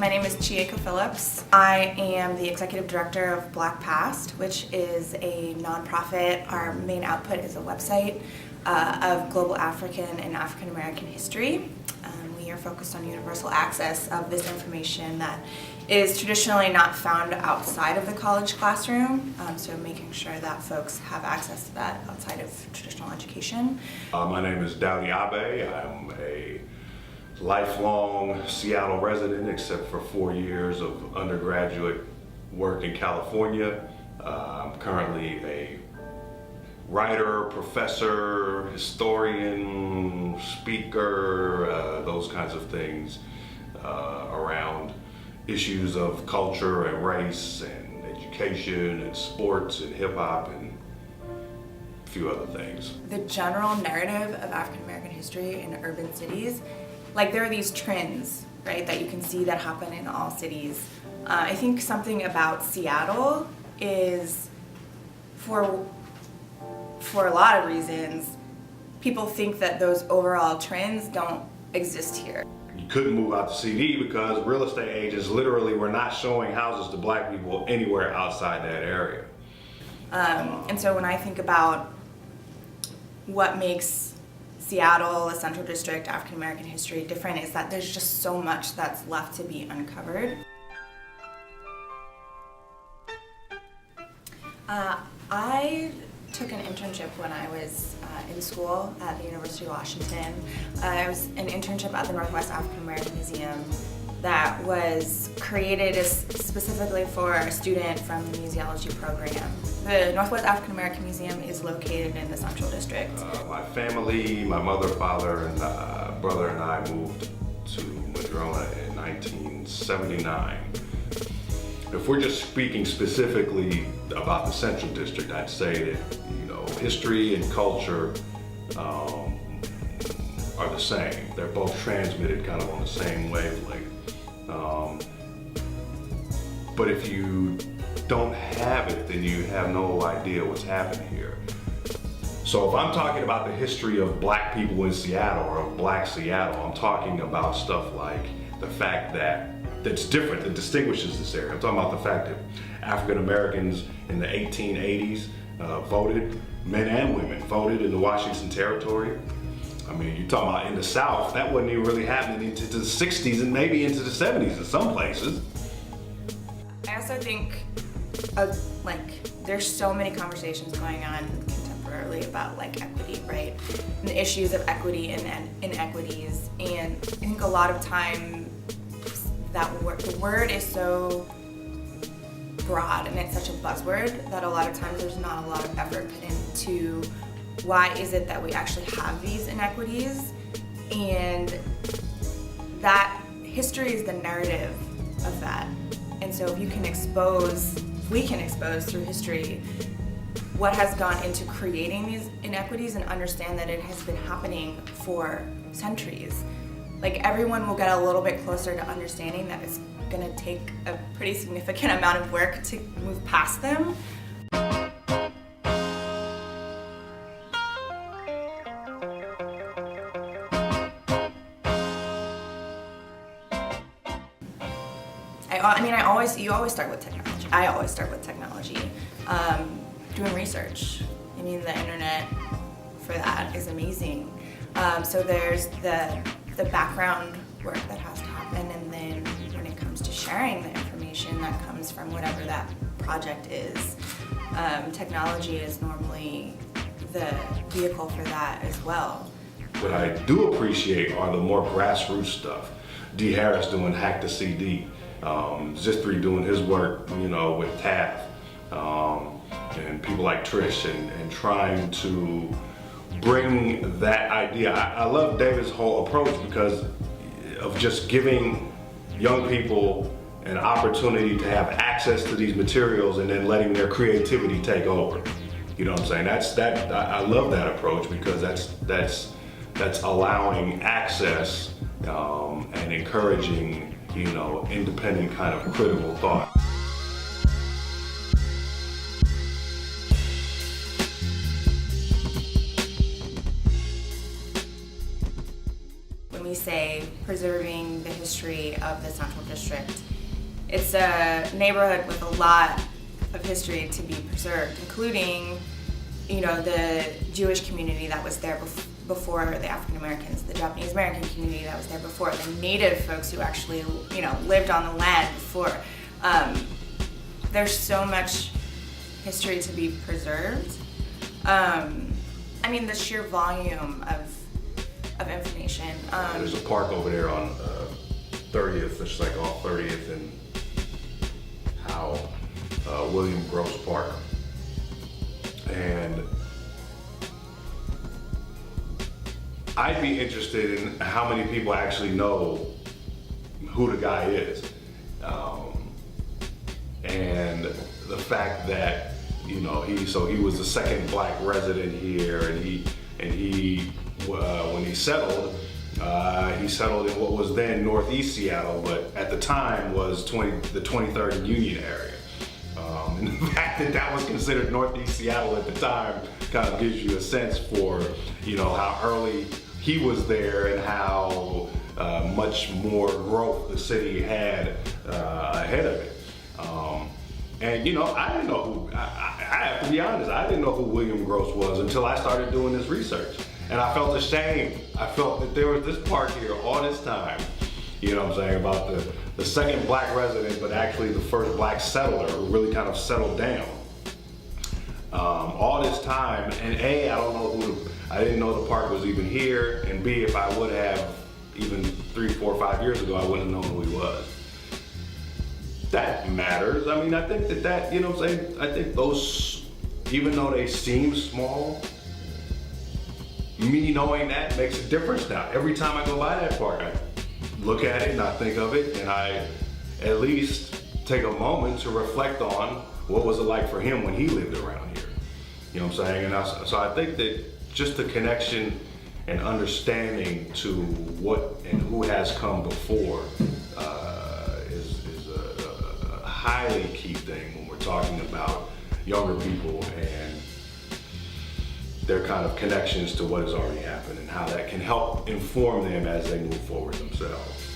My name is Chieko Phillips. I am the executive director of Black Past, which is a nonprofit. Our main output is a website of global African and African American history. We are focused on universal access of this information that is traditionally not found outside of the college classroom, so making sure that folks have access to that outside of traditional education. My name is Daudi Abe. I'm a lifelong Seattle resident except for 4 years of undergraduate work in California. I'm currently a writer, professor, historian, speaker, those kinds of things around issues of culture and race and education and sports and hip hop and a few other things. The general narrative of African American history in urban cities, like there are these trends, right, that you can see that happen in all cities. I think something about Seattle is, for a lot of reasons, people think that those overall trends don't exist here. You couldn't move out the CD because real estate agents literally were not showing houses to black people anywhere outside that area. And so when I think about what makes Seattle, a Central District, African American history different, is that there's just so much that's left to be uncovered. I took an internship when I was in school at the University of Washington. It was an internship at the Northwest African American Museum that was created specifically for a student from the museology program. The Northwest African American Museum is located in the Central District. My family, my mother, father, and brother and I moved to Madrona in 1979. If we're just speaking specifically about the Central District, I'd say that, history and culture are the same. They're both transmitted kind of on the same wavelength. But if you don't have it, then you have no idea what's happening here. So if I'm talking about the history of black people in Seattle or of black Seattle, I'm talking about stuff like the fact that's different, that distinguishes this area. I'm talking about the fact that African Americans in the 1880s voted, men and women voted in the Washington Territory. I mean, you're talking about in the South, that wasn't even really happening into the 60s and maybe into the 70s in some places. I also think there's so many conversations going on contemporarily about equity, right? And the issues of equity and inequities. And I think a lot of time the word is so broad and it's such a buzzword that a lot of times there's not a lot of effort put into why is it that we actually have these inequities, and that history is the narrative of that. And so if we can expose through history what has gone into creating these inequities and understand that it has been happening for centuries, everyone will get a little bit closer to understanding that it's going to take a pretty significant amount of work to move past them. You always start with technology. I always start with technology. Doing research. I mean, the internet for that is amazing. So there's the background work that has to happen, and then when it comes to sharing the information that comes from whatever that project is, technology is normally the vehicle for that as well. What I do appreciate are the more grassroots stuff. D. Harris doing Hack the CD. Zithri doing his work, with TAF, and people like Trish, and trying to bring that idea. I love David's whole approach because of just giving young people an opportunity to have access to these materials and then letting their creativity take over. You know what I'm saying? I love that approach because that's allowing access and encouraging independent kind of critical thought. When we we say preserving the history of the Central District, it's a neighborhood with a lot of history to be preserved, including, you know, the Jewish community that was there before the African Americans, the Japanese American community that was there before, the native folks who actually, you know, lived on the land before. There's so much history to be preserved. I mean, the sheer volume of information. There's a park over there on 30th, it's like off 30th and William Grose Park. And I'd be interested in how many people actually know who the guy is. And the fact that, you know, he was the second black resident here, and he when he settled in what was then Northeast Seattle, but at the time was the 23rd and Union area. And the fact that was considered Northeast Seattle at the time kind of gives you a sense for, you know, how early he was there and how much more growth the city had ahead of it. And you know, I didn't know who, I have to be honest, I didn't know who William Grose was until I started doing this research. And I felt ashamed. I felt that there was this park here all this time, you know what I'm saying, about the second black resident, but actually the first black settler who really kind of settled down. All this time, and A, I didn't know the park was even here, and B, if I would have, even 3, 4, 5 years ago, I wouldn't have known who he was. That matters. I mean, I think that, you know what I'm saying, I think those, even though they seem small, me knowing that makes a difference now. Every time I go by that park, I look at it and I think of it, and I at least take a moment to reflect on what was it like for him when he lived around here. You know what I'm saying? And so I think that just the connection and understanding to what and who has come before is a highly key thing when we're talking about younger people and their kind of connections to what has already happened and how that can help inform them as they move forward themselves.